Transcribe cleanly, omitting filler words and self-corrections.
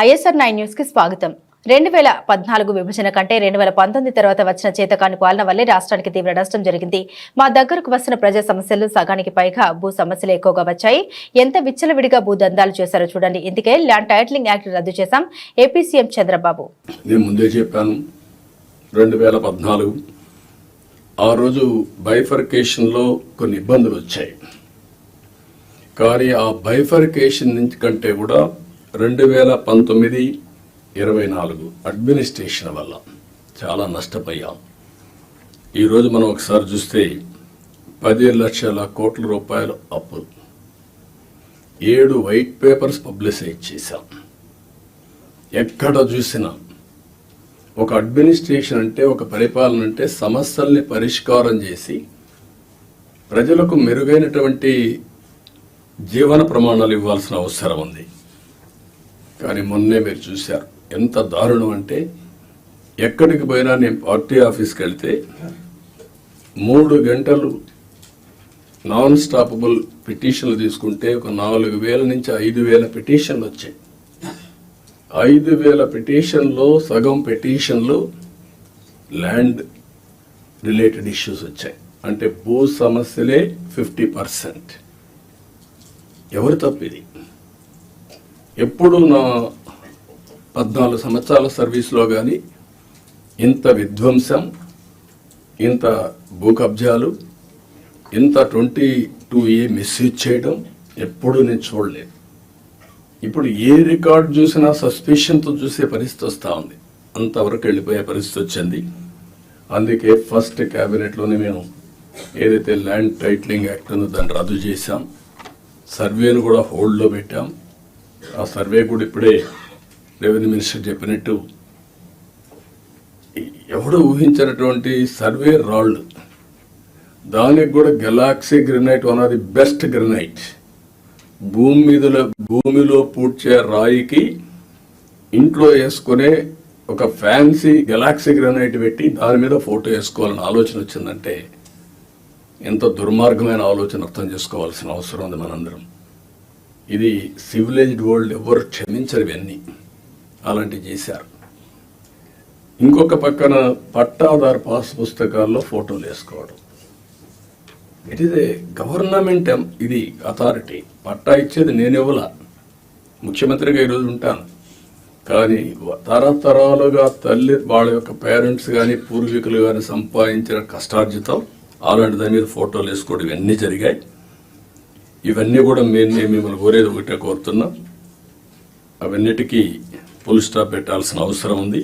ISR 9 news కి స్వాగతం. 2014 విభజన కంటే 2019 తర్వాత వచ్చిన చేతకాని పాలన వల్లే రాష్ట్రానికి తీవ్ర నష్టం జరిగింది. మా దగ్గరకు వస్తున్న ప్రజా సమస్యలు సగానికి పైగా భూ సమస్యలు ఎక్కువగా వచ్చాయి. ఎంత విచ్చలవిడిగా భూ దందాలు చేశారో చూడండి. ఇందుకే ల్యాండ్ టైటిలింగ్ యాక్ట్ రద్దు చేశాం. AP CM Chandrababu. నేను ముందే చెప్పాను 2014 ఆ రోజు బైఫర్కేషన్ లో కొన్ని ఇబ్బందులు వచ్చాయి. కానీ ఆ బైఫర్కేషన్ నుంచి కంటే కూడా 2019-24 అడ్మినిస్ట్రేషన్ వల్ల చాలా నష్టపోయాం. ఈరోజు మనం ఒకసారి చూస్తే 10 లక్షల కోట్ల రూపాయలు అప్పులు, 7 వైట్ పేపర్స్ పబ్లిసైజ్ చేశాం. ఎక్కడ చూసినా ఒక అడ్మినిస్ట్రేషన్ అంటే, ఒక పరిపాలన అంటే సమస్యల్ని పరిష్కారం చేసి ప్రజలకు మెరుగైనటువంటి జీవన ప్రమాణాలు ఇవ్వాల్సిన అవసరం ఉంది. కానీ మొన్నే మీరు చూశారు ఎంత దారుణం అంటే, ఎక్కడికి పోయినా నేను పార్టీ ఆఫీస్కి వెళ్తే 3 గంటలు నాన్ స్టాపబుల్ పిటిషన్లు తీసుకుంటే ఒక 4,000 నుంచి 5,000 పిటిషన్లు వచ్చాయి. 5,000 పిటిషన్లో సగం పిటిషన్లు ల్యాండ్ రిలేటెడ్ ఇష్యూస్ వచ్చాయి. అంటే భూ సమస్యలే 50%. ఎవరు తప్పిది? ఎప్పుడు నా 14 సంవత్సరాల సర్వీస్లో కానీ ఇంత విధ్వంసం, ఇంత భూ కబ్జాలు, ఇంత 22A మిస్యూజ్ చేయడం ఎప్పుడూ నేను చూడలేదు. ఇప్పుడు ఏ రికార్డు చూసినా సస్పిషన్తో చూసే పరిస్థితి వస్తూ ఉంది. అంతవరకు వెళ్ళిపోయే పరిస్థితి వచ్చింది. అందుకే ఫస్ట్ క్యాబినెట్లోనే మేము ఏదైతే ల్యాండ్ టైటిలింగ్ యాక్ట్ ఉందో దాన్ని రద్దు చేశాం. సర్వేను కూడా హోల్డ్లో పెట్టాం. ఆ సర్వే కూడా ఇప్పుడే రెవెన్యూ మినిస్టర్ చెప్పినట్టు ఎవడో ఊహించినటువంటి సర్వే రాళ్ళు, దానికి కూడా Galaxy granite one of the best granite, భూమిలో పూడ్చే రాయికి ఇంట్లో వేసుకునే ఒక ఫ్యాన్సీ గెలాక్సీ గ్రెనైట్ పెట్టి దాని మీద ఫోటో వేసుకోవాలని ఆలోచన వచ్చిందంటే ఎంత దుర్మార్గమైన ఆలోచన అర్థం చేసుకోవాల్సిన అవసరం ఉంది మనందరం. ఇది సివిలైజ్డ్ వరల్డ్ ఎవరు క్షమించరు ఇవన్నీ. అలాంటివి చేశారు. ఇంకొక పక్కన పట్టాదారు పాస్ పుస్తకాల్లో ఫోటోలు వేసుకోవడం. ఇట్ ఈజ్ ఏ గవర్నమెంట్, ఇది అథారిటీ. పట్టా ఇచ్చేది నేను ఇవ్వలా, ముఖ్యమంత్రిగా ఈరోజు ఉంటాను. కానీ తరతరాలుగా తల్లి వాళ్ళ యొక్క పేరెంట్స్ కానీ పూర్వీకులు కానీ సంపాదించిన కష్టార్జితం అలాంటి దాని మీద ఫోటోలు వేసుకోవడం ఇవన్నీ జరిగాయి. ఇవన్నీ కూడా నేను మిమ్మల్ని ఒకటే కోరుతున్నాం, అవన్నిటికీ ఫుల్ స్టాప్ పెట్టాల్సిన అవసరం ఉంది.